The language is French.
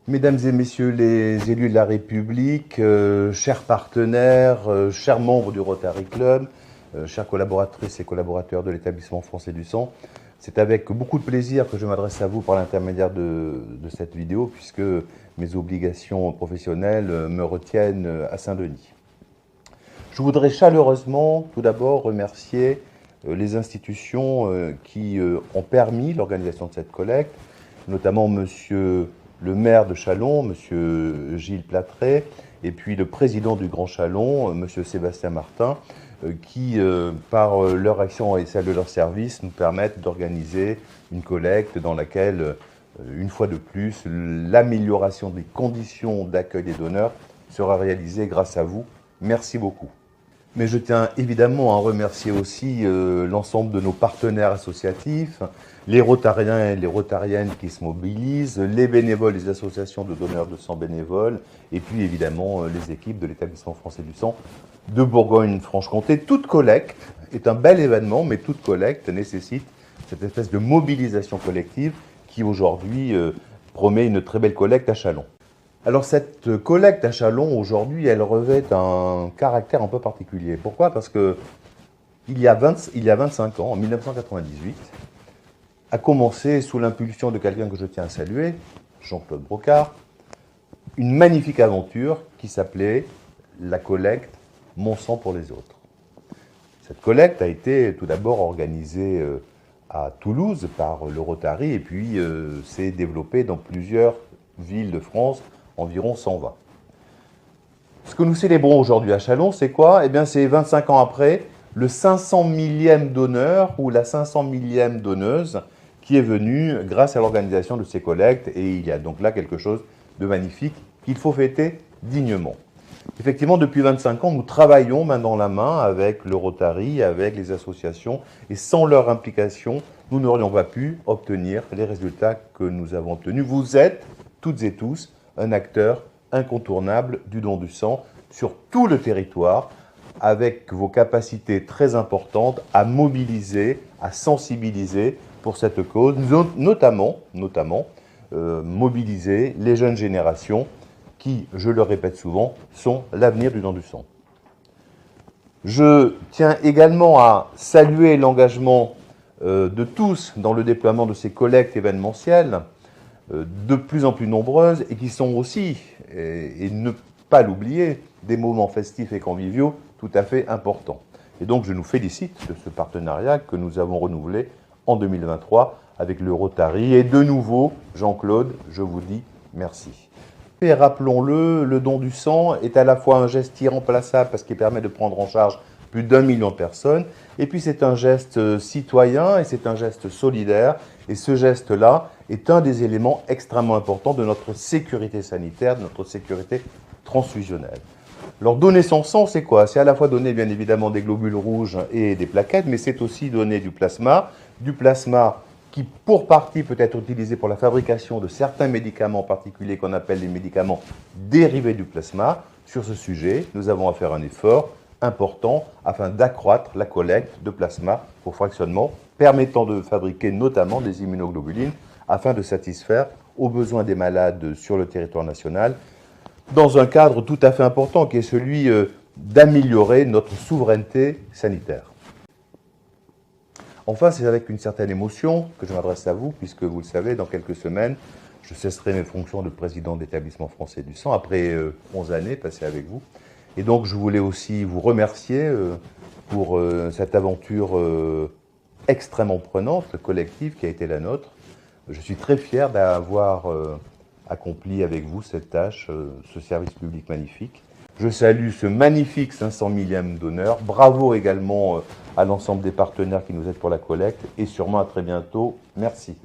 Mesdames et messieurs les élus de la République, chers partenaires, chers membres du Rotary Club, chères collaboratrices et collaborateurs de l'établissement français du sang, c'est avec beaucoup de plaisir que je m'adresse à vous par l'intermédiaire de cette vidéo, puisque mes obligations professionnelles me retiennent à Saint-Denis. Je voudrais chaleureusement, tout d'abord, remercier les institutions qui ont permis l'organisation de cette collecte, notamment Monsieur le maire de Châlons, Monsieur Gilles Platré, et puis le président du Grand Châlons, Monsieur Sébastien Martin, qui, par leur action et celle de leur service, nous permettent d'organiser une collecte dans laquelle, une fois de plus, l'amélioration des conditions d'accueil des donneurs sera réalisée grâce à vous. Merci beaucoup. Mais je tiens évidemment à remercier aussi l'ensemble de nos partenaires associatifs, les Rotariens et les Rotariennes qui se mobilisent, les bénévoles, les associations de donneurs de sang bénévoles, et puis évidemment les équipes de l'établissement français du sang de Bourgogne-Franche-Comté. Toute collecte est un bel événement, mais toute collecte nécessite cette espèce de mobilisation collective qui aujourd'hui promet une très belle collecte à Châlons. Alors cette collecte à Châlons, aujourd'hui, elle revêt un caractère un peu particulier. Pourquoi? Parce que il y a 25 ans, en 1998, a commencé, sous l'impulsion de quelqu'un que je tiens à saluer, Jean-Claude Brocard, une magnifique aventure qui s'appelait la collecte Mon sang pour les autres. Cette collecte a été tout d'abord organisée à Toulouse par le Rotary et puis s'est développée dans plusieurs villes de France, environ 120. Ce que nous célébrons aujourd'hui à Châlons, c'est quoi? Eh bien, c'est 25 ans après, le 500 millième donneur ou la 500 millième donneuse qui est venue grâce à l'organisation de ces collectes. Et il y a donc là quelque chose de magnifique qu'il faut fêter dignement. Effectivement, depuis 25 ans, nous travaillons main dans la main avec le Rotary, avec les associations, et sans leur implication, nous n'aurions pas pu obtenir les résultats que nous avons obtenus. Vous êtes, toutes et tous, un acteur incontournable du don du sang sur tout le territoire, avec vos capacités très importantes à mobiliser, à sensibiliser pour cette cause, notamment mobiliser les jeunes générations qui, je le répète souvent, sont l'avenir du don du sang. Je tiens également à saluer l'engagement de tous dans le déploiement de ces collectes événementielles, de plus en plus nombreuses et qui sont aussi, et ne pas l'oublier, des moments festifs et conviviaux tout à fait importants. Et donc je nous félicite de ce partenariat que nous avons renouvelé en 2023 avec le Rotary. Et de nouveau, Jean-Claude, je vous dis merci. Et rappelons-le, le don du sang est à la fois un geste irremplaçable parce qu'il permet de prendre en charge plus d'1 million de personnes, et puis c'est un geste citoyen et c'est un geste solidaire, et ce geste-là est un des éléments extrêmement importants de notre sécurité sanitaire, de notre sécurité transfusionnelle. Alors donner son sang, c'est quoi? C'est à la fois donner bien évidemment des globules rouges et des plaquettes, mais c'est aussi donner du plasma qui pour partie peut être utilisé pour la fabrication de certains médicaments particuliers qu'on appelle les médicaments dérivés du plasma. Sur ce sujet, nous avons à faire un effort important afin d'accroître la collecte de plasma pour fractionnement, permettant de fabriquer notamment des immunoglobulines afin de satisfaire aux besoins des malades sur le territoire national, dans un cadre tout à fait important qui est celui d'améliorer notre souveraineté sanitaire. Enfin, c'est avec une certaine émotion que je m'adresse à vous, puisque vous le savez, dans quelques semaines, je cesserai mes fonctions de président de l'établissement français du sang, après 11 années passées avec vous. Et donc, je voulais aussi vous remercier pour cette aventure extrêmement prenante, collective, qui a été la nôtre. Je suis très fier d'avoir accompli avec vous cette tâche, ce service public magnifique. Je salue ce magnifique 500 millième donneur. Bravo également à l'ensemble des partenaires qui nous aident pour la collecte. Et sûrement à très bientôt. Merci.